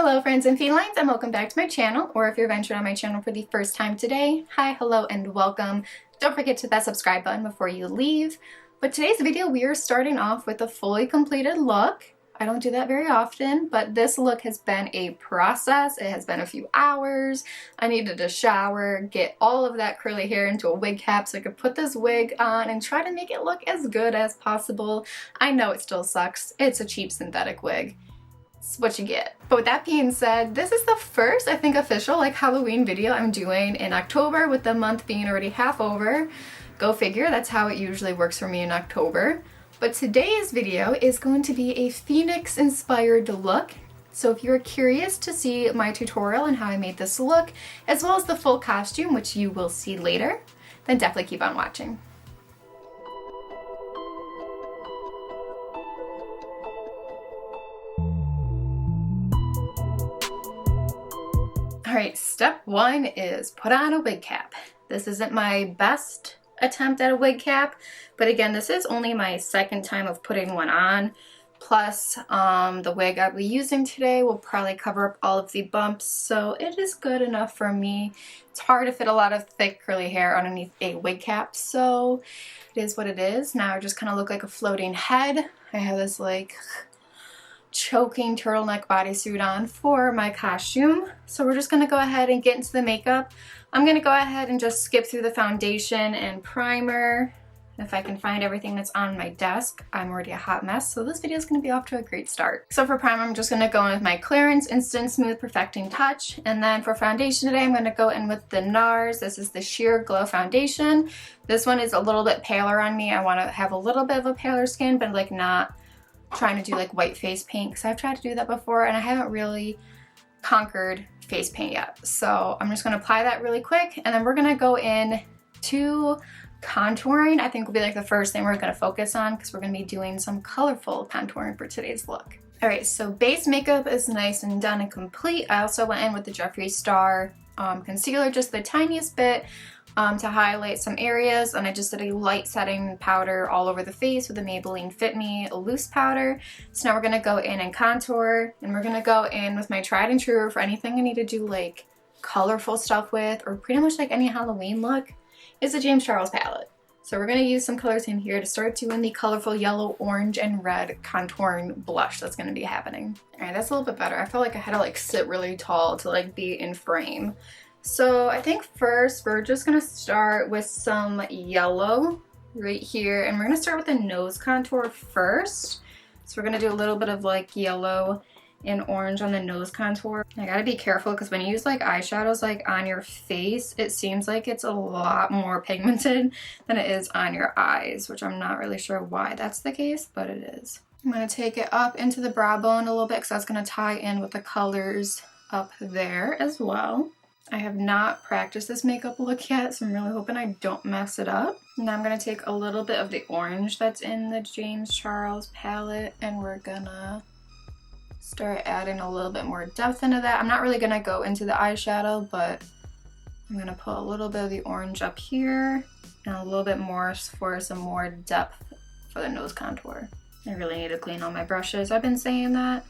Hello friends and felines, and welcome back to my channel, or if you're venturing on my channel for the first time today, hi, hello, and welcome. Don't forget to hit that subscribe button before you leave. But today's video, we are starting off with a fully completed look. I don't do that very often, but this look has been a process. It has been a few hours. I needed to shower, get all of that curly hair into a wig cap so I could put this wig on and try to make it look as good as possible. I know it still sucks. It's a cheap synthetic wig. It's what you get. But with that being said, this is the first, I think, official Halloween video I'm doing in October, with the month being already half over. Go figure, that's how it usually works for me in October. But today's video is going to be a Phoenix inspired look. So if you're curious to see my tutorial on how I made this look, as well as the full costume, which you will see later, then definitely keep on watching. Alright, step one is put on a wig cap. This isn't my best attempt at a wig cap, but again, this is only my second time of putting one on. Plus, the wig I'll be using today will probably cover up all of the bumps, so it is good enough for me. It's hard to fit a lot of thick curly hair underneath a wig cap, so it is what it is. Now I just kind of look like a floating head. I have this choking turtleneck bodysuit on for my costume. So we're just gonna go ahead and get into the makeup. I'm gonna go ahead and just skip through the foundation and primer. If I can find everything that's on my desk. I'm already a hot mess, so this video is gonna be off to a great start. So for primer, I'm just gonna go in with my CLARINS Instant Smooth Perfecting Touch. And then for foundation today, I'm gonna go in with the NARS. This is the Sheer Glow Foundation. This one is a little bit paler on me. I wanna have a little bit of a paler skin, but not trying to do white face paint, because I've tried to do that before and I haven't really conquered face paint yet. So I'm just going to apply that really quick, and then we're going to go in to contouring. I think will be the first thing we're going to focus on, because we're going to be doing some colorful contouring for today's look. Alright, so base makeup is nice and done and complete. I also went in with the Jeffree Star concealer, just the tiniest bit, to highlight some areas, and I just did a light setting powder all over the face with the Maybelline Fit Me loose powder. So now we're gonna go in and contour, and we're gonna go in with my tried and true for anything I need to do colorful stuff with, or pretty much any Halloween look, is the James Charles palette. So we're gonna use some colors in here to start doing the colorful yellow, orange, and red contouring blush that's gonna be happening. All right, that's a little bit better. I felt like I had to sit really tall to be in frame. So I think first we're just gonna start with some yellow right here, and we're gonna start with the nose contour first. So we're gonna do a little bit of yellow and orange on the nose contour. I gotta be careful, because when you use eyeshadows on your face, it seems like it's a lot more pigmented than it is on your eyes, which I'm not really sure why that's the case, but it is. I'm gonna take it up into the brow bone a little bit, because that's gonna tie in with the colors up there as well. I have not practiced this makeup look yet, so I'm really hoping I don't mess it up. Now I'm going to take a little bit of the orange that's in the James Charles palette, and we're gonna start adding a little bit more depth into that. I'm not really going to go into the eyeshadow, but I'm going to put a little bit of the orange up here and a little bit more for some more depth for the nose contour. I really need to clean all my brushes. I've been saying that,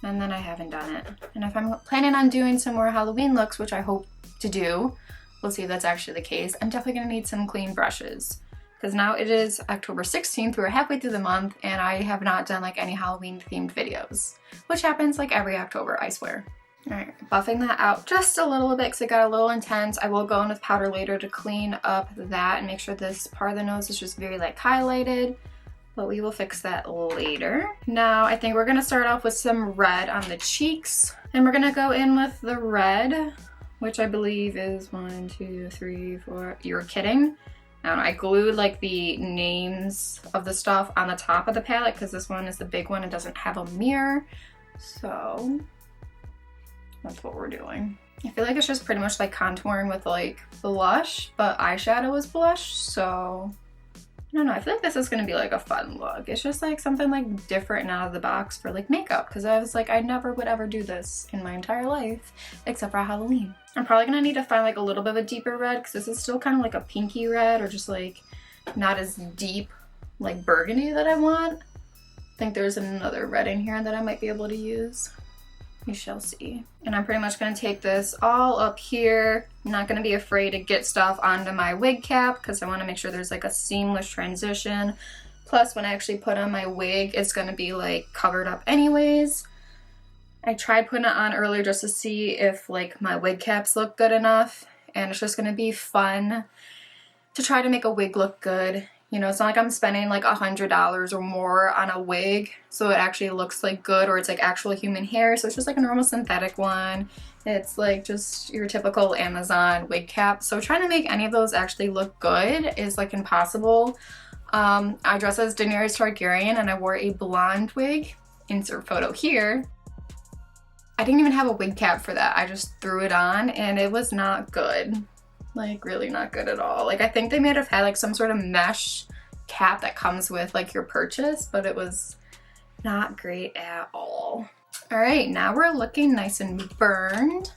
and then I haven't done it. And if I'm planning on doing some more Halloween looks, which I hope to do, we'll see if that's actually the case, I'm definitely gonna need some clean brushes. Because now it is October 16th, we're halfway through the month, and I have not done any Halloween themed videos, which happens every October, I swear. Alright, buffing that out just a little bit because it got a little intense. I will go in with powder later to clean up that and make sure this part of the nose is just very highlighted. But we will fix that later. Now I think we're gonna start off with some red on the cheeks. And we're gonna go in with the red, which I believe is 1, 2, 3, 4. You're kidding. I don't know, I glued the names of the stuff on the top of the palette, because this one is the big one and doesn't have a mirror. So that's what we're doing. I feel it's just pretty much contouring with blush, but eyeshadow is blush, so I don't know, I feel this is gonna be a fun look. It's just something different and out of the box for makeup, because I was I never would ever do this in my entire life except for Halloween. I'm probably gonna need to find a little bit of a deeper red, because this is still kind of a pinky red, or just not as deep burgundy that I want. I think there's another red in here that I might be able to use. We shall see. And I'm pretty much going to take this all up here. I'm not going to be afraid to get stuff onto my wig cap because I want to make sure there's like a seamless transition. Plus, when I actually put on my wig, it's going to be like covered up anyways. I tried putting it on earlier just to see if like my wig caps look good enough. And it's just going to be fun to try to make a wig look good. You know, it's not like I'm spending like $100 or more on a wig so it actually looks like good, or it's like actual human hair. So it's just like a normal synthetic one. It's like just your typical Amazon wig cap. So trying to make any of those actually look good is like impossible. I dress as Daenerys Targaryen and I wore a blonde wig. Insert photo here. I didn't even have a wig cap for that. I just threw it on and it was not good. Like really not good at all. Like I think they might have had like some sort of mesh cap that comes with like your purchase, but it was not great at all. All right, now we're looking nice and burned.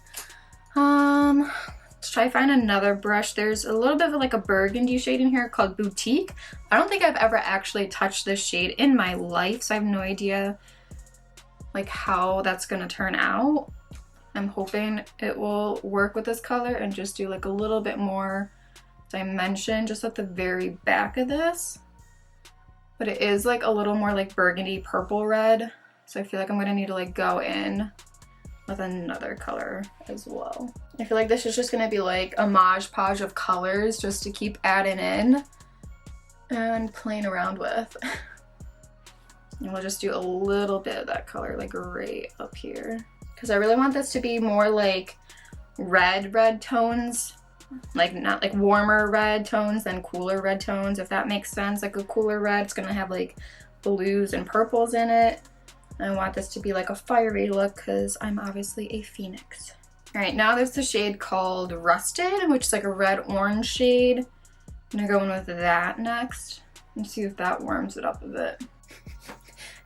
Let's try to find another brush. There's a little bit of like a burgundy shade in here called Boutique. I don't think I've ever actually touched this shade in my life, so I have no idea like how that's gonna turn out. I'm hoping it will work with this color and just do like a little bit more dimension just at the very back of this. But it is like a little more like burgundy purple red. So I feel like I'm gonna need to like go in with another color as well. I feel like this is just gonna be like a Mod Podge of colors just to keep adding in and playing around with. And we'll just do a little bit of that color like right up here. Because I really want this to be more like red tones, like not like warmer red tones than cooler red tones, if that makes sense. Like a cooler red, it's gonna have like blues and purples in it. I want this to be like a fiery look because I'm obviously a phoenix. All right, now there's the shade called Rusted, which is like a red-orange shade. I'm gonna go in with that next and see if that warms it up a bit.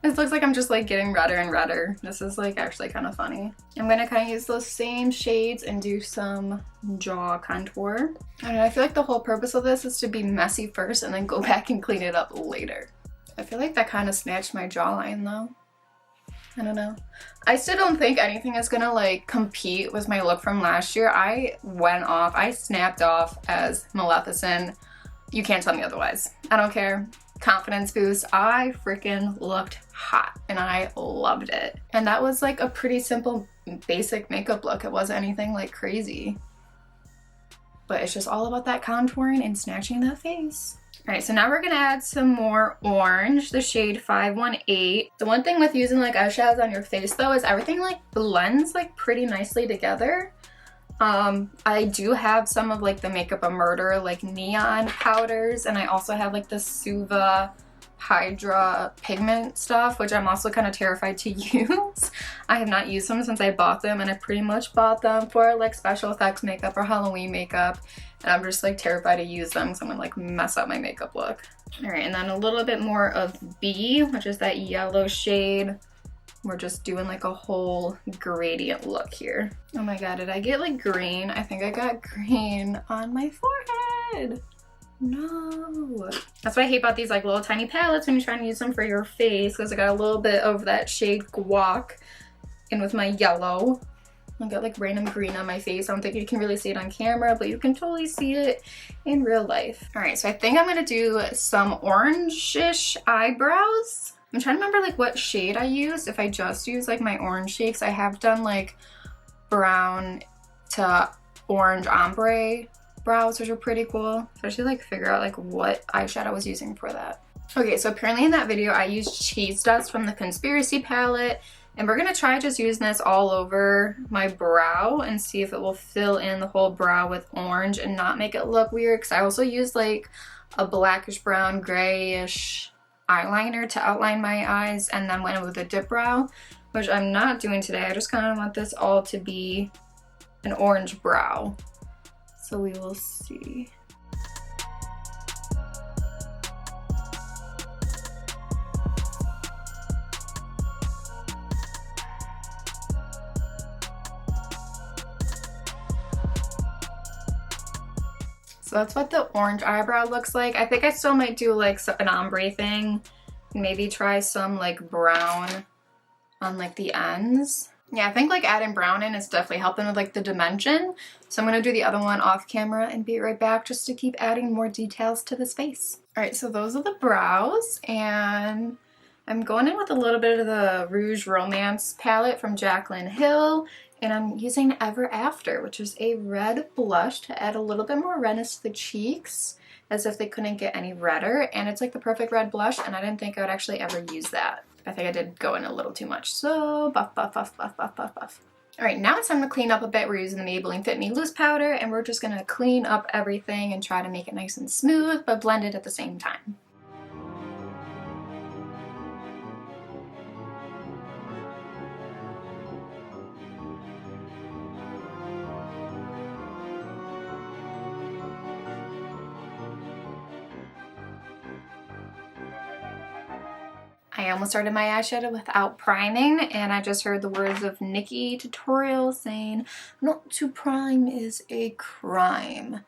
This looks like I'm just like getting redder and redder. This is like actually kind of funny. I'm gonna kind of use those same shades and do some jaw contour. I don't know, I feel like the whole purpose of this is to be messy first and then go back and clean it up later. I feel like that kind of snatched my jawline though. I don't know. I still don't think anything is gonna like compete with my look from last year. I went off, I snapped off as Maleficent. You can't tell me otherwise. I don't care. Confidence boost. I freaking looked hot and I loved it. And that was like a pretty simple basic makeup look. It wasn't anything like crazy. But it's just all about that contouring and snatching that face. All right, so now we're gonna add some more orange, the shade 518. The one thing with using like eyeshadows on your face though is everything like blends like pretty nicely together. I do have some of like the Makeup a Murder like neon powders, and I also have like the Suva Hydra pigment stuff, which I'm also kind of terrified to use. I have not used them since I bought them, and I pretty much bought them for like special effects makeup or Halloween makeup, and I'm just like terrified to use them because I'm gonna like mess up my makeup look. All right, and then a little bit more of B, which is that yellow shade. We're just doing like a whole gradient look here. Oh my god, did I get like green? I think I got green on my forehead. No. That's what I hate about these like little tiny palettes when you're trying to use them for your face, because I got a little bit of that shade Guac in with my yellow. I got like random green on my face. I don't think you can really see it on camera, but you can totally see it in real life. All right, so I think I'm gonna do some orange-ish eyebrows. I'm trying to remember like what shade I used, if I just used like my orange shade, because I have done like brown to orange ombre brows, which are pretty cool. So I should like figure out like what eyeshadow I was using for that. Okay, so apparently in that video I used Cheese Dust from the Conspiracy palette, and we're gonna try just using this all over my brow and see if it will fill in the whole brow with orange and not make it look weird, because I also used like a blackish brown grayish eyeliner to outline my eyes and then went in with a dip brow, which I'm not doing today. I just kind of want this all to be an orange brow. So we will see. So that's what the orange eyebrow looks like. I think I still might do like an ombre thing. Maybe try some like brown on like the ends. Yeah, I think like adding brown in is definitely helping with like the dimension. So I'm gonna do the other one off camera and be right back just to keep adding more details to this face. All right, so those are the brows, and I'm going in with a little bit of the Rouge Romance palette from Jaclyn Hill, and I'm using Ever After, which is a red blush to add a little bit more redness to the cheeks, as if they couldn't get any redder. And it's like the perfect red blush, and I didn't think I would actually ever use that. I think I did go in a little too much. So buff, buff, buff, buff, buff, buff, buff. All right, now it's time to clean up a bit. We're using the Maybelline Fit Me Loose Powder, and we're just gonna clean up everything and try to make it nice and smooth, but blend it at the same time. I almost started my eyeshadow without priming, and I just heard the words of Nikki Tutorial saying, "Not to prime is a crime."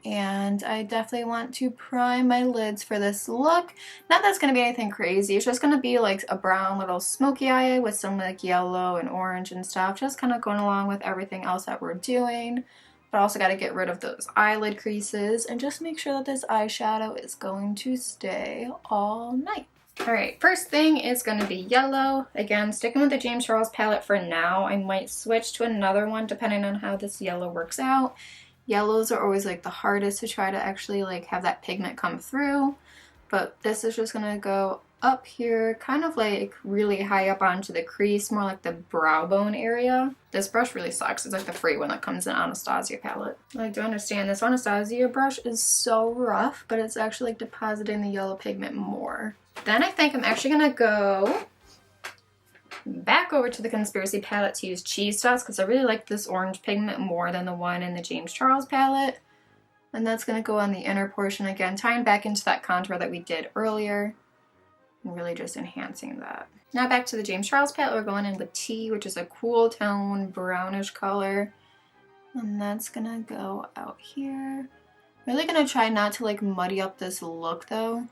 And I definitely want to prime my lids for this look. Not that it's going to be anything crazy. It's just going to be like a brown little smoky eye with some like yellow and orange and stuff. Just kind of going along with everything else that we're doing. But I also got to get rid of those eyelid creases and just make sure that this eyeshadow is going to stay all night. Alright, first thing is going to be yellow. Again, sticking with the James Charles palette for now. I might switch to another one depending on how this yellow works out. Yellows are always like the hardest to try to actually like have that pigment come through. But this is just going to go up here, kind of like really high up onto the crease, more like the brow bone area. This brush really sucks. It's like the free one that comes in Anastasia palette. I do understand this Anastasia brush is so rough, but it's actually like depositing the yellow pigment more. Then I think I'm actually going to go back over to the Conspiracy palette to use Cheese Dust, because I really like this orange pigment more than the one in the James Charles palette. And that's going to go on the inner portion again, tying back into that contour that we did earlier, and really just enhancing that. Now back to the James Charles palette, we're going in with Tea, which is a cool tone, brownish color. And that's going to go out here. Really going to try not to like muddy up this look though,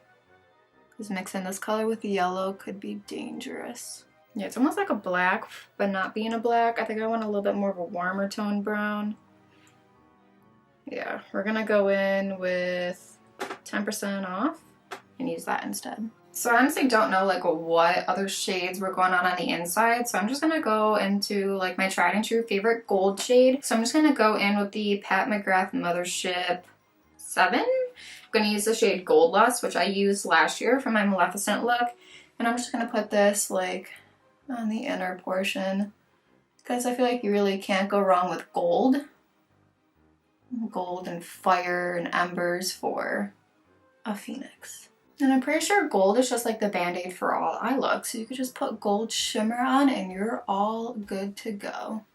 because mixing this color with the yellow could be dangerous. Yeah, it's almost like a black, but not being a black. I think I want a little bit more of a warmer tone brown. Yeah, we're gonna go in with 10% off and use that instead. So I honestly don't know like what other shades were going on the inside, so I'm just gonna go into like my tried and true favorite gold shade. So I'm just gonna go in with the Pat McGrath Mothership 7. I'm gonna use the shade Gold Lust, which I used last year for my Maleficent look, and I'm just gonna put this like on the inner portion, because I feel like you really can't go wrong with gold. Gold and fire and embers for a phoenix. And I'm pretty sure gold is just like the band-aid for all eye looks, so you could just put gold shimmer on and you're all good to go.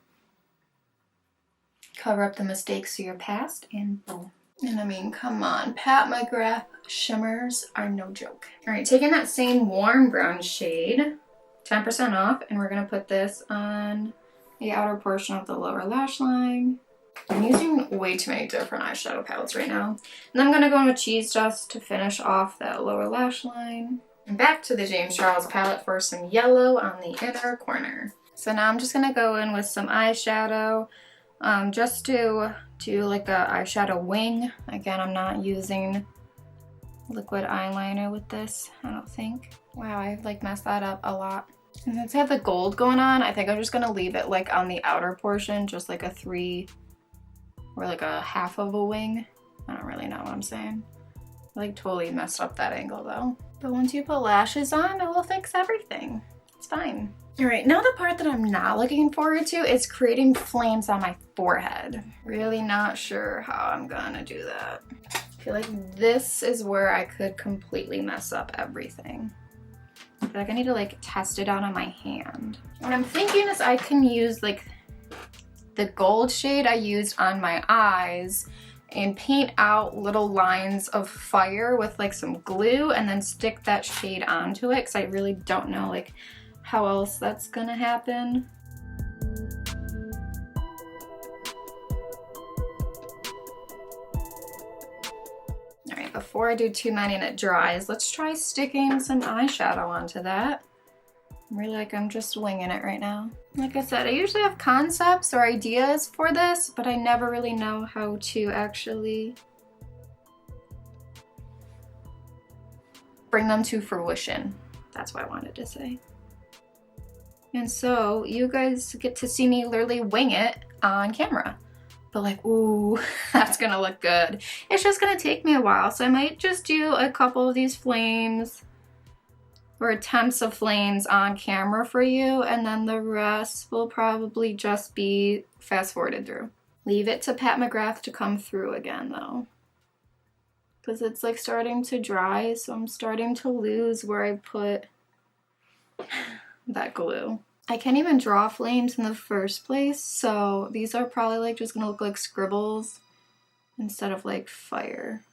Cover up the mistakes of your past and boom. And I mean, come on, Pat McGrath shimmers are no joke. Alright, taking that same warm brown shade, 10% off, and we're gonna put this on the outer portion of the lower lash line. I'm using way too many different eyeshadow palettes right now. And I'm gonna go in with Cheese Dust to finish off that lower lash line. And back to the James Charles palette for some yellow on the inner corner. So now I'm just gonna go in with some eyeshadow, just to do like a eyeshadow wing. Again, I'm not using liquid eyeliner with this, I don't think. Wow, I like messed that up a lot. And since I have the gold going on, I think I'm just gonna leave it like on the outer portion, just like a 3 or like a half of a wing. I don't really know what I'm saying. I like totally messed up that angle though. But once you put lashes on, it will fix everything. It's fine. All right, now the part that I'm not looking forward to is creating flames on my forehead. Really not sure how I'm gonna do that. I feel like this is where I could completely mess up everything. I feel like I need to like test it out on my hand. What I'm thinking is I can use like the gold shade I used on my eyes and paint out little lines of fire with like some glue and then stick that shade onto it, because I really don't know like how else that's gonna happen. Alright, before I do too many and it dries, let's try sticking some eyeshadow onto that. I'm just winging it right now. Like I said, I usually have concepts or ideas for this, but I never really know how to actually bring them to fruition. That's what I wanted to say. And so you guys get to see me literally wing it on camera. But like, ooh, that's gonna look good. It's just gonna take me a while, so I might just do a couple of these flames or attempts of flames on camera for you, and then the rest will probably just be fast forwarded through. Leave it to Pat McGrath to come through again though, because it's like starting to dry, so I'm starting to lose where I put that glue. I can't even draw flames in the first place, so these are probably like just gonna look like scribbles instead of like fire.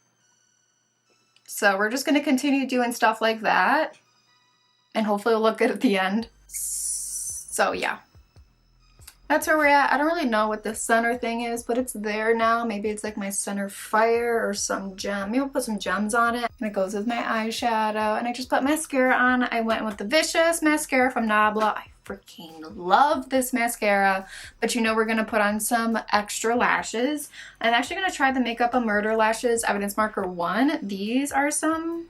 So we're just gonna continue doing stuff like that, and hopefully it'll look good at the end. So yeah, that's where we're at. I don't really know what the center thing is, but it's there now. Maybe it's like my center fire or some gem. Maybe I'll put some gems on it. And it goes with my eyeshadow. And I just put mascara on. I went with the Vicious mascara from NABLA. I freaking love this mascara. But you know we're going to put on some extra lashes. I'm actually going to try the Makeup a Murder Lashes Evidence Marker 1. These are some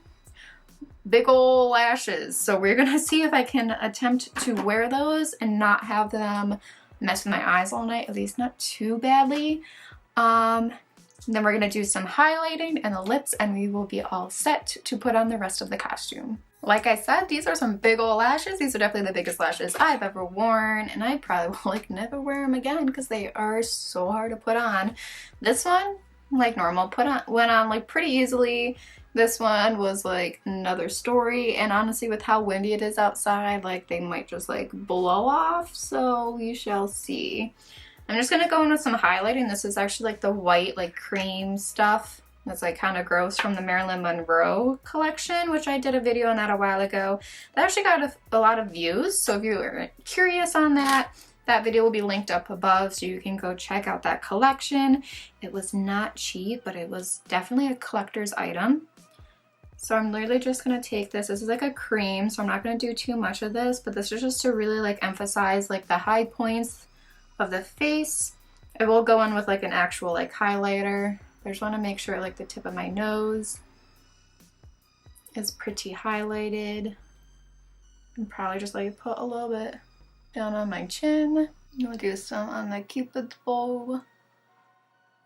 big ol' lashes. So we're going to see if I can attempt to wear those and not have them mess with my eyes all night, at least not too badly. Then we're gonna do some highlighting and the lips, and we will be all set to put on the rest of the costume. Like I said, these are some big old lashes. These are definitely the biggest lashes I've ever worn, and I probably will like never wear them again because they are so hard to put on. This one, like normal, went on like pretty easily. This one was like another story, and honestly with how windy it is outside, like they might just like blow off, so we shall see. I'm just gonna go in with some highlighting. This is actually like the white like cream stuff that's like kind of gross from the Marilyn Monroe collection, which I did a video on that a while ago. That actually got a lot of views, so if you are curious on that, that video will be linked up above, so you can go check out that collection. It was not cheap, but it was definitely a collector's item. So I'm literally just going to take this. This is like a cream, so I'm not going to do too much of this, but this is just to really like emphasize like the high points of the face. It will go in with like an actual like highlighter. I just want to make sure like the tip of my nose is pretty highlighted. And probably just like put a little bit down on my chin. I'll do some on the Cupid's bow.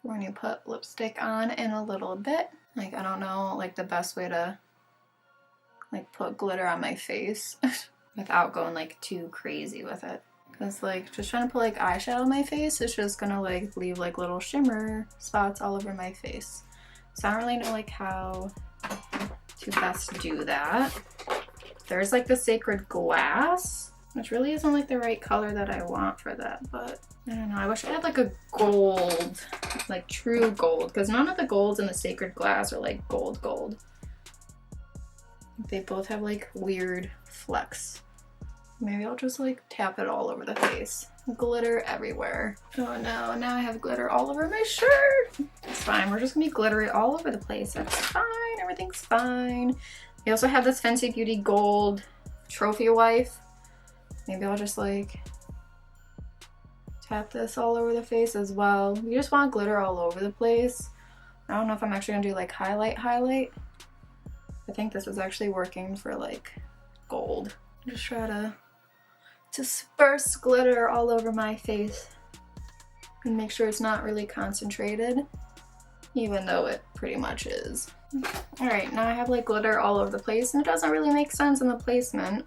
When you put lipstick on in a little bit. Like, I don't know, like the best way to like put glitter on my face without going like too crazy with it. Cause like just trying to put like eyeshadow on my face, it's just gonna like leave like little shimmer spots all over my face. So I don't really know like how to best do that. There's like the Sacred Glass, which really isn't like the right color that I want for that, but I don't know. I wish I had like a gold, like true gold, because none of the golds in the Sacred Glass are like gold. They both have like weird flecks. Maybe I'll just like tap it all over the face. Glitter everywhere. Oh no, now I have glitter all over my shirt. It's fine, we're just gonna be glittery all over the place. That's fine, everything's fine. We also have this Fenty Beauty Gold Trophy Wife. Maybe I'll just like tap this all over the face as well. You just want glitter all over the place. I don't know if I'm actually gonna do like highlight. I think this is actually working for like gold. Just try to disperse glitter all over my face and make sure it's not really concentrated, even though it pretty much is. All right, now I have like glitter all over the place, and it doesn't really make sense in the placement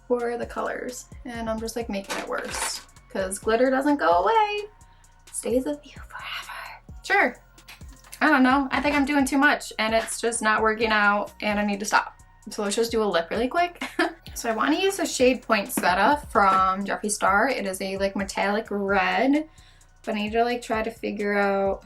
or the colors, and I'm just like making it worse because glitter doesn't go away. It stays with you forever. Sure, I don't know, I think I'm doing too much and it's just not working out and I need to stop. So let's just do a lip really quick. So I want to use the shade Poinsettia from Jeffree Star. It is a like metallic red, but I need to like try to figure out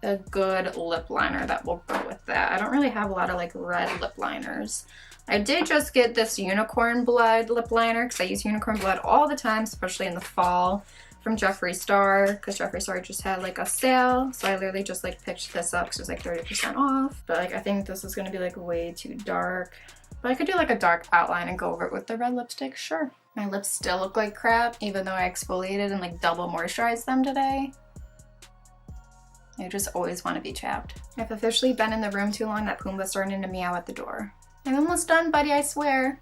a good lip liner that will go with that. I don't really have a lot of like red lip liners. I did just get this Unicorn Blood lip liner because I use Unicorn Blood all the time, especially in the fall, from Jeffree Star, because Jeffree Star just had like a sale. So I literally just like picked this up because it was like 30% off. But like I think this is going to be like way too dark. But I could do like a dark outline and go over it with the red lipstick, sure. My lips still look like crap, even though I exfoliated and like double moisturized them today. I just always want to be chapped. I've officially been in the room too long that Pumbaa's starting to meow at the door. I'm almost done, buddy, I swear.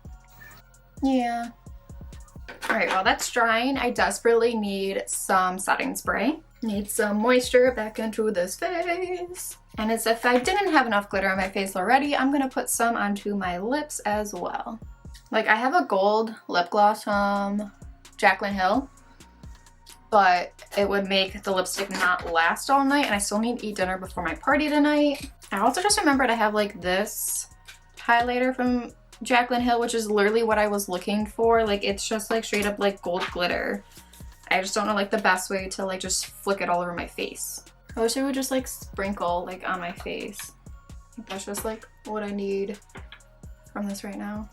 Yeah. Alright, while that's drying, I desperately need some setting spray. Need some moisture back into this face. And as if I didn't have enough glitter on my face already, I'm gonna put some onto my lips as well. Like, I have a gold lip gloss from JACLYN Hill, but it would make the lipstick not last all night, and I still need to eat dinner before my party tonight. I also just remembered I have like this highlighter from JACLYN Hill, which is literally what I was looking for. Like, it's just like straight up like gold glitter. I just don't know like the best way to like just flick it all over my face. I wish it would just like sprinkle like on my face. I think that's just like what I need from this right now.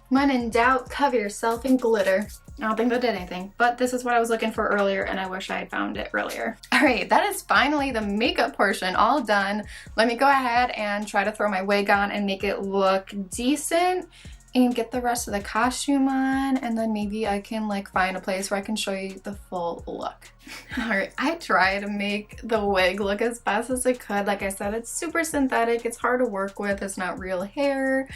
When in doubt, cover yourself in glitter. I don't think that did anything, but this is what I was looking for earlier, and I wish I had found it earlier. All right, that is finally the makeup portion all done. Let me go ahead and try to throw my wig on and make it look decent and get the rest of the costume on, and then maybe I can like find a place where I can show you the full look. All right, I tried to make the wig look as best as I could. Like I said, it's super synthetic, it's hard to work with, it's not real hair.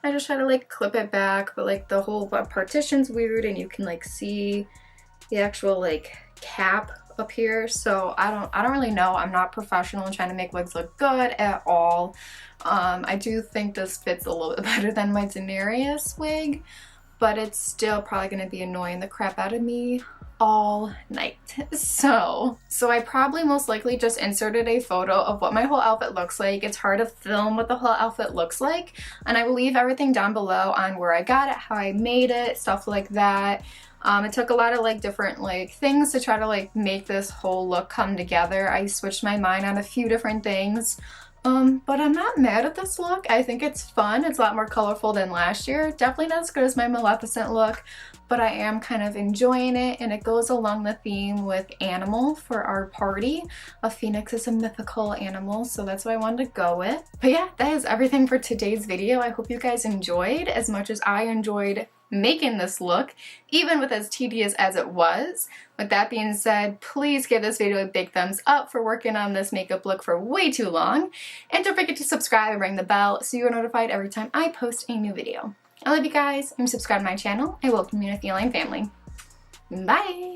I just try to like clip it back, but like the whole partition's weird and you can like see the actual like cap up here. So I don't really know. I'm not professional in trying to make wigs look good at all. I do think this fits a little bit better than my Daenerys wig, but it's still probably going to be annoying the crap out of me all night. So I probably most likely just inserted a photo of what my whole outfit looks like. It's hard to film what the whole outfit looks like, and I will leave everything down below on where I got it, how I made it, stuff like that. It took a lot of like different like things to try to like make this whole look come together. I switched my mind on a few different things. But I'm not mad at this look. I think it's fun. It's a lot more colorful than last year. Definitely not as good as my Maleficent look, but I am kind of enjoying it, and it goes along the theme with animal for our party. A phoenix is a mythical animal, so that's what I wanted to go with. But yeah, that is everything for today's video. I hope you guys enjoyed as much as I enjoyed making this look, even with as tedious as it was. With that being said, please give this video a big thumbs up for working on this makeup look for way too long, and don't forget to subscribe and ring the bell so you're notified every time I post a new video. I love you guys, and subscribe to my channel. I welcome you to the Feline family. Bye!